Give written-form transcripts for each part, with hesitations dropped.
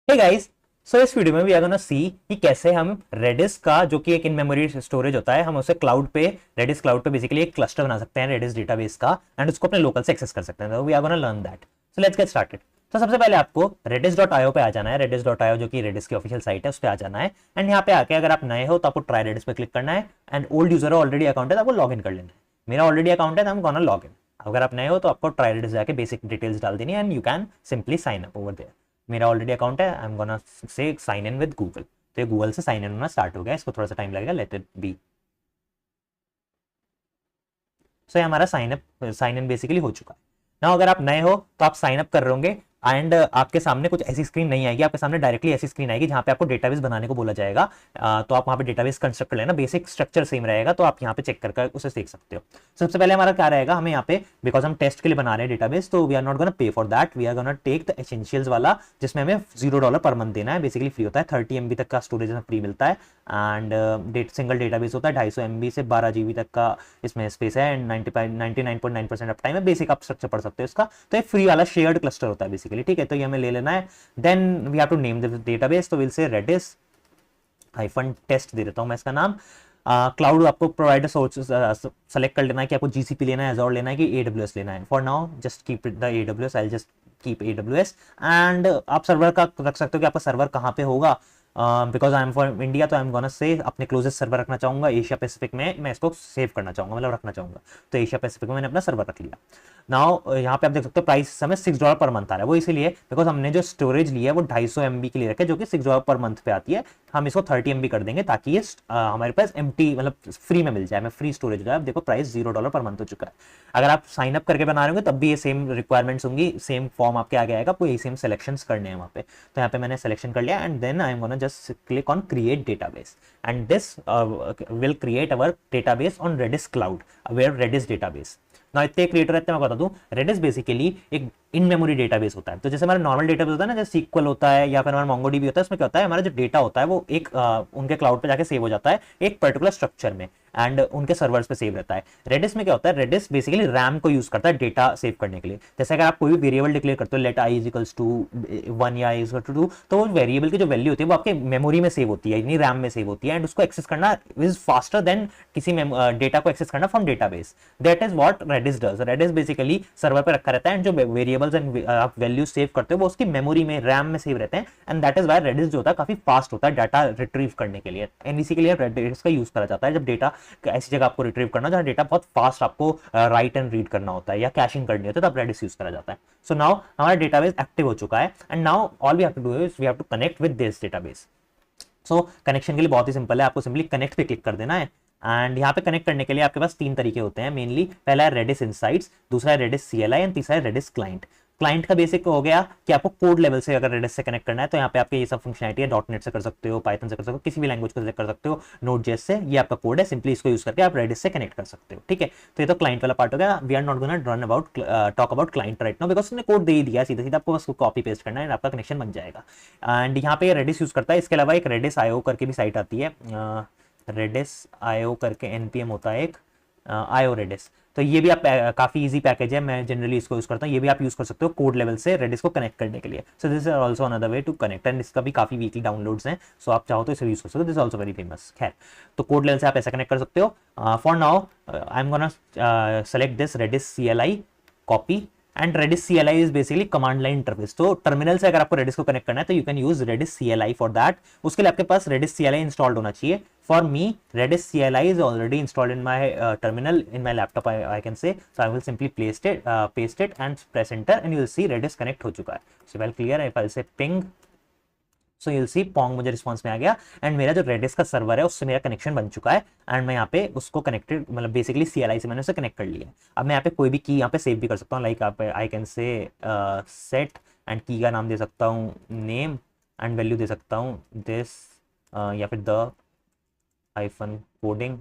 Hey guys, सो इस video में we are gonna see कि कैसे हम रेडिस का जो कि एक इन मेमोरी स्टोरेज होता है, हम उसे क्लाउड पे रेडिस क्लाउड पे बेसिकली एक क्लस्टर बना सकते हैं रेडिस डेटाबेस का एंड उसको अपने लोकल से एक्सेस कर सकते हैं। तो we are gonna learn that. So let's get started. तो सबसे पहले आपको redis.io पे आ जाना है। redis.io जो कि रेडिस की ऑफिशियल साइट है, उस पे आ जाना है एंड यहाँ पे आके अगर आप नए हो तो आपको ट्राई रेडिस पे क्लिक करना है and old user already account है तो आपको लॉग इन कर लेना है। मेरा ऑलरेडी अकाउंट है तो हम गोना लॉग इन। अगर आप नए हो तो आपको ट्राई रेडिस जाके बेसिक डिटेल्स डाल देनी है and you can simply sign up over there. मेरा ऑलरेडी अकाउंट है, I am gonna say sign in with Google. तो ये गूगल से साइन इन होना स्टार्ट हो गया, इसको थोड़ा सा टाइम लगेगा, लेट इट बी। सो ये हमारा साइन इन बेसिकली हो चुका है ना। अगर आप नए हो तो आप साइन अप कर रहे होंगे एंड आपके सामने कुछ ऐसी स्क्रीन नहीं आएगी, आपके सामने डायरेक्टली ऐसी स्क्रीन आएगी जहां पे आपको डेटाबेस बनाने को बोला जाएगा। तो आप वहां पे डेटाबेस कंस्ट्रक्ट कर लेना, बेसिक स्ट्रक्चर सेम रहेगा, तो आप यहाँ पे चेक करके उसे देख सकते हो। सबसे पहले हमारा क्या रहेगा, हमें यहाँ पे बिकॉज हम टेस्ट के लिए बना रहे हैं डेटाबेस, तो we are not gonna pay for that, we are gonna take the essentials वाला जिसमें हमें $0 पर मंथ देना है। बेसिकली फ्री होता है, 30 MB तक का स्टोरेज फ्री मिलता है एंड सिंगल डेटाबेस होता है 250 MB से 12 GB तक का इसमें स्पेस है एंड 99.9% अप टाइम है। बेसिक आप स्ट्रक्चर पढ़ सकते हो इसका। तो ये फ्री वाला शेयर्ड क्लस्टर होता है बेसिकली, ठीक है। तो ये हमें ले लेना है। Then we have to name the database, तो will say Redis hyphen test दे देता हूं मैं इसका नाम। क्लाउड आपको प्रोवाइडर सोर्स सेलेक्ट कर लेना है कि आपको जीसीपी लेना है, एजोर लेना है कि AWS लेना है। For now just keep it the AWS, I just keep AWS and आप सर्वर का रख सकते हो कि आपका सर्वर कहाँ पे होगा। Because I am from India तो आई एम गोना से अपने क्लोजेस्ट सर्वर रखना चाहूंगा एशिया पैसिफिक में, मैं इसको सेव करना चाहूंगा, मतलब रखना चाहूंगा। तो एशिया पैसिफिक में मैंने अपना सर्वर रख लिया। नाउ यहाँ पे आप देख सकते हो प्राइस इस समय $6 पर मंथ आ रहा है। वो इसीलिए बिकॉज हमने जो स्टोरेज लिया है वो 250 MB के लिए रखे, जो कि $6 पर मंथ पे आती है। हम इसको 30 MB कर देंगे ताकि ये हमारे पास एम्प्टी मतलब फ्री में मिल जाए, मैं फ्री स्टोरेज हो जाए। देखो प्राइस $0 पर मंथ हो चुका है। अगर आप साइन अप करके बना रहे होंगे तब भी ये सेम रिक्वायरमेंट्स होंगी, सेम फॉर्म आपके आगे आएगा, आपको यही सेम सिलेक्शंस करने हैं वहाँ पे। तो यहाँ पे मैंने सिलेक्शन कर लिया and then I am gonna just click on create database and this will create our database on Redis cloud, where Redis database. ना इतने क्रिएटर रहते हैं, मैं बता दूं, रेडिस बेसिकली एक इन मेमोरी डेटाबेस होता है। तो जैसे हमारा नॉर्मल डेटाबेस होता है ना, जैसे SQL होता है या फिर हमारा MongoDB होता है, उसमें क्या होता है, हमारा जो डेटा होता है वो एक उनके क्लाउड पे जाके सेव हो जाता है एक पर्टिकुलर स्ट्रक्चर में एंड उनके सर्वर्स पे सेव रहता है। रेडिस में क्या होता है, रेडिस बेसिकली रैम को यूज करता है डेटा सेव करने के लिए। जैसे अगर आप कोई भी वेरिएबल डिक्लेयर करते हो, लेट i इक्वल्स टू 1 या i इक्वल टू 2, तो वो वेरिएबल की जो वैल्यू होती है वो आपके मेमोरी में सेव होती है, यानी रैम में सेव होती है एंड उसको एक्सेस करना इज फास्टर देन किसी डेटा को एक्सेस करना from database. That is what Redis does. Redis basically server पे रखा रहता है एंड जो वेरिएबल्स एंड आप वैल्यू सेव करते हो वो उसकी मेमोरी में रैम में सेव रहते हैं and that is why Redis जो होता है काफी फास्ट होता है डाटा रिट्रीव करने के लिए। एंड इसी के लिए रेडिस का यूज करा जाता है जब डेटा ऐसी जगह आपको रिट्रीव करना जहां डेटा बहुत फास्ट आपको राइट एंड रीड करना होता है या कैशिंग करनी होती है, तब रेडिस यूज करा जाता है। सो नाउ हमारा डेटाबेस एक्टिव हो चुका है and now all we have to do is we have to connect with this database. So connection के लिए बहुत ही सिंपल है, आपको सिंपली कनेक्ट पे क्लिक कर देना है एंड यहाँ पे कनेक्ट करने के लिए आपके पास 3 तरीके होते हैं मेनली। पहला है रेडिस इनसाइट्स, दूसरा है रेडिस CLI एंड तीसरा है रेडिस क्लाइंट। क्लाइंट का बेसिक हो गया कि आपको कोड लेवल से अगर रेडिस से कनेक्ट करना है तो यहाँ पे आपके ये सब फंक्शनलिटी है, .NET से कर सकते हो, पाइथन से कर सकते हो, किसी भी लैंग्वेज को सिलेक्ट कर सकते हो, Node.js से। ये आपका कोड है, सिंपली इसको यूज करके आप रेडिस से कनेक्ट कर सकते हो, ठीक है। तो ये तो क्लाइंट वाला पार्ट हो गया। We are not gonna run about talk about client right now because उसने कोड दे ही दिया, सीधा सीधा आपको बस कॉपी पेस्ट करना है, आपका कनेक्शन बन जाएगा। एंड यहाँ पे रेडिस यूज करता है। इसके अलावा एक रेडिस IO करके भी साइट आती है, रेडिस IO करके NPM होता है एक, IO रेडिस। तो ये भी आप काफी इजी पैकेज है, मैं जनरली इसको यूज करता हूँ। ये भी आप यूज कर सकते हो कोड लेवल से रेडिस को कनेक्ट करने के लिए। So this is also another way to connect and इसका भी काफी वीकली डाउनलोड्स हैं, सो आप चाहो तो इसे यूज कर सकते हो। This is also very famous. खैर, तो कोड लेवल से आप ऐसा कनेक्ट कर सकते हो। For now I am gonna select this Redis CLI, copy and Redis CLI is basically command line interface. तो टर्मिनल से अगर आपको रेडिस को कनेक्ट करना है तो you can use Redis CLI for that. उसके लिए आपके पास रेडिस CLI इंस्टॉल्ड होना चाहिए। For me, Redis CLI is already installed in my terminal in my laptop. I can say so. I will simply paste it and press enter, and you will see Redis connect हो चुका है. So well clear. If I'll say ping, so you'll see pong मुझे response में आ गया and मेरा जो reddish का server है उससे मेरा कनेक्शन बन चुका है एंड मैं यहाँ पे उसको कनेक्टेड मतलब बेसिकली CLI से मैंने उसे कनेक्ट कर लिया है। अब मैं यहाँ पे कोई भी की यहाँ पे सेव भी कर सकता हूँ, लाइक आप I can say set and की का नाम दे सकता हूँ नेम एंड वैल्यू दे सकता हूँ दिस या फिर द हाइफन कोडिंग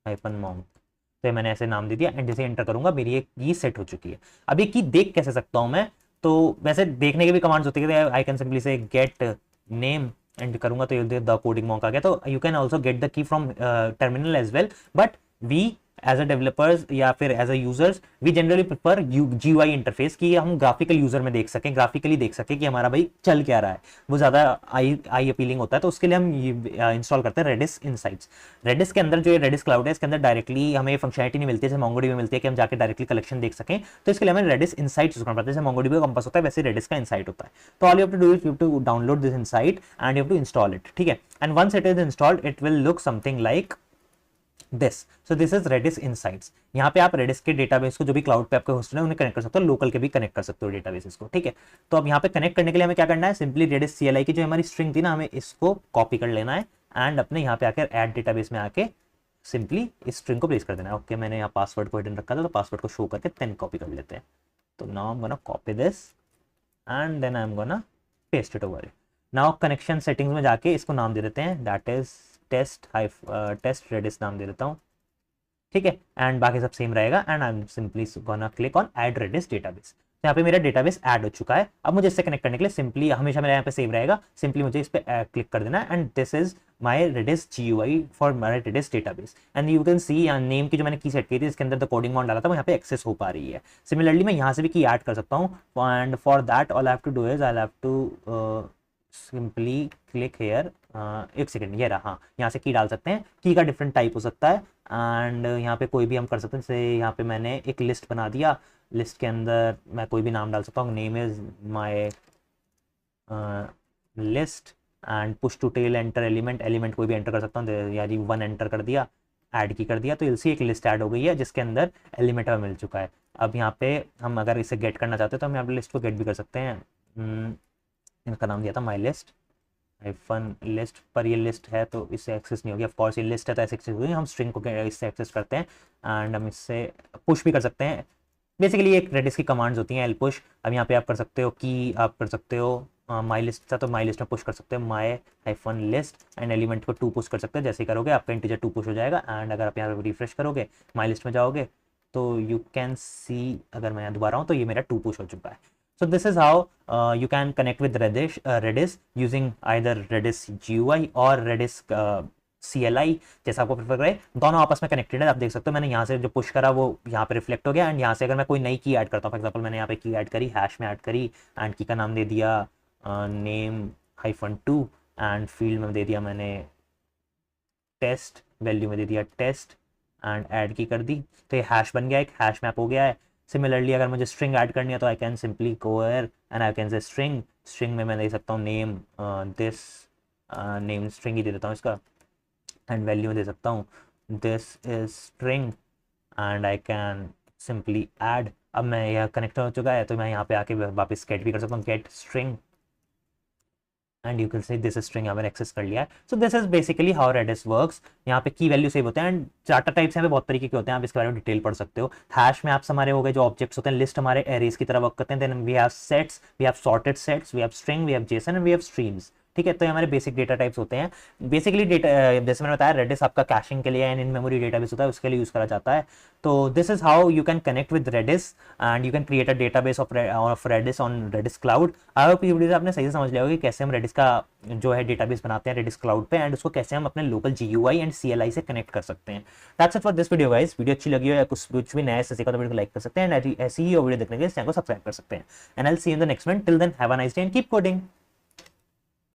हाइफन मॉन्ग। तो ये मैंने ऐसे नाम दे दिया एंड जैसे एंटर करूंगा मेरी एक की सेट हो चुकी है। अब ये की देख कैसे सकता हूं मैं, तो वैसे देखने के भी कमांड्स होती है, I can simply say get name and करूंगा तो ये द कोडिंग मॉन्ग आ गया। तो you can also get the key from terminal as well, but we as a developers या फिर as a users we generally prefer GUI interface की हम ग्राफिकल यूजर में देख सकें, ग्राफिकली देख सकें कि हमारा भाई चल क्या रहा है, वो ज़्यादा आई अपीलिंग होता है। तो उसके लिए हम इंस्टॉल करते हैं रेडिस इनसाइट्स। रेडिस के अंदर जो रेडिस क्लाउड है इसके अंदर डायरेक्टली हमें फंक्शनलिटी नहीं मिलती है जैसे MongoDB में मिलती है कि हम जाके डायरेक्टली कलेक्शन देख सकें। तो इसके लिए हमें रेडिस इनसाइट्स यूज करना पड़ता है। जैसे MongoDB का कंपास होता है वैसे रेडिस का इनसाइट होता है। तो all you have to do is you have to download this insight and you have to install it, ठीक है। And once it is installed it will look something like this. So this is Redis insights. यहाँ पे आप reddish के database को जो भी cloud पे आपके होस्ट है उन्हें कनेक्ट कर सकते हो, लोकल के भी कनेक्ट कर सकते हो डेटाबेसेस को, ठीक है। तो अब यहाँ पे कनेक्ट करने के लिए हमें क्या करना है, सिंपली रेडिस CLI की जो हमारी स्ट्रिंग थी ना, हमें इसको कॉपी कर लेना है एंड अपने यहाँ पे आकर ऐड डेटाबेस में आके सिंपली इस स्ट्रिंग को प्लेस कर देना है। ओके, मैंने यहाँ पासवर्ड को हिडन रखा था तो पासवर्ड को शो करके देन कॉपी कर लेते हैं। तो now I am gonna copy this and then I am gonna paste it over. Now connection settings में जाके इसको नाम दे देते हैं, दैट इज टेस्ट रेडिस नाम दे देता हूँ, ठीक है। एंड बाकी सब सेम रहेगा and I am simply gonna click on add Redis database. यहाँ पे मेरा डेटाबेस ऐड हो चुका है। अब मुझे इससे कनेक्ट करने के लिए सिंपली हमेशा मेरा यहाँ पे सेव रहेगा, सिंपली मुझे इस पे क्लिक कर देना है and this is my Redis GUI for my Redis database. And you can see name की जो मैंने की सेट की थी इसके अंदर द कोडिंग मॉड डाला था वो यहाँ पे एक्सेस हो पा रही है। सिमिलरली मैं यहाँ से भी की ऐड कर सकता हूँ and for that all I have to do is I have to simply click here. एक सेकेंड, ये रहा, हाँ, यहाँ से की डाल सकते हैं। की का डिफरेंट टाइप हो सकता है एंड यहाँ पे कोई भी हम कर सकते हैं। जैसे यहाँ पे मैंने एक लिस्ट बना दिया, लिस्ट के अंदर मैं कोई भी नाम डाल सकता हूँ, name is my list and push to tail enter element कोई भी एंटर कर सकता हूँ, यानी 1 एंटर कर दिया, ऐड की कर दिया, तो इसी एक लिस्ट ऐड हो गई है जिसके अंदर एलिमेंट हमें मिल चुका है। अब यहाँ पे हम अगर इसे गेट करना चाहते हैं तो हम यहाँ पे लिस्ट को गेट भी कर सकते हैं। इनका नाम दिया था माई लिस्ट हाइफन लिस्ट, पर ये लिस्ट है तो इससे एक्सेस नहीं होगी। ऑफ कोर्स ये लिस्ट है तो ऐसे एक्सेस होगी, हम स्ट्रिंग को इससे एक्सेस करते हैं एंड हम इससे पुश भी कर सकते हैं। बेसिकली एक रेडिस की कमांड्स होती हैं, एल पुश। अब यहाँ पे आप कर सकते हो की, आप कर सकते हो माई लिस्ट था तो माई लिस्ट में पुश कर सकते हो माई हाइफन लिस्ट एंड एलिमेंट को 2 पुश कर सकते हैं। जैसे ही करोगे आपका इंटीजर 2 पुश हो जाएगा एंड अगर आप यहाँ पे रिफ्रेश करोगे माई लिस्ट में जाओगे तो यू कैन सी, अगर मैं यहाँ दोबारा हूँ तो ये मेरा 2 पुश हो चुका है। So this is how you can connect with Redis using either Redis GUI or Redis CLI, जैसा आपको प्रेफर करें। दोनों आपस में कनेक्टेड है, आप देख सकते हो। मैंने यहाँ से जो पुश करा वो यहाँ पे रिफ्लेक्ट हो गया एंड यहाँ से अगर मैं कोई नई की ऐड करता हूँ, फॉर एग्जांपल मैंने यहाँ पे की ऐड करी, हैश में ऐड करी एंड की का नाम दे दिया नेम -2 एंड फील्ड में दे दिया मैंने टेस्ट, वैल्यू में दे दिया टेस्ट एंड ऐड की कर दी, तो ये हैश बन गया, एक हैश मैप हो गया है। सिमिलरली अगर मुझे स्ट्रिंग ऐड करनी है तो आई can simply go here and I can say string में मैं दे सकता हूँ नेम दिस, नेम स्ट्रिंग ही दे देता हूँ इसका एंड वैल्यू दे सकता हूँ this is string and I can simply add. अब मैं यह कनेक्ट हो चुका है तो मैं यहाँ पे आके वापस गेट भी कर सकता हूँ, get string and you can say this string यहाँ पर एक्सेस कर लिया है। So this is basically how Redis works. यहाँ पे की वैल्यू सेव होते हैं एंड डाटा टाइप्स यहाँ पे बहुत तरीके के होते हैं, आप इसके बारे में डिटेल पढ़ सकते हो। हैश में आप हमारे हो गए जो ऑब्जेक्ट्स होते हैं, लिस्ट हमारे एरेज की तरह वर्क करते हैं। Then we have sets, we have sorted sets, we have string, we have JSON and we have streams, ठीक है। तो हमारे बेसिक डेटा टाइप्स होते हैं। बेसिकली डेटा जैसे मैंने बताया रेडिस आपका कैशिंग के लिए एंड इन मेमोरी डेटाबेस होता है, उसके लिए यूज करा जाता है। तो this is how you can connect with Redis and you can create a database of Redis on Redis cloud. I hope ये वीडियो आपने सही से समझ लिया होगा कि कैसे हम रेडिस का जो है डेटाबेस बनाते हैं रेडिस क्लाउड पे एंड उसको कैसे हम अपने लोकल GUI एंड CLI से कनेक्ट कर सकते हैं। That's it for this video guys. Video अच्छी लगी हो या कुछ भी नया से सीखा तो वीडियो को लाइक कर सकते हैं एंड ऐसी ही वीडियो देखने के लिए चैनल को सब्सक्राइब कर सकते हैं and I will see you in the next one. Till then have a nice day and keep coding.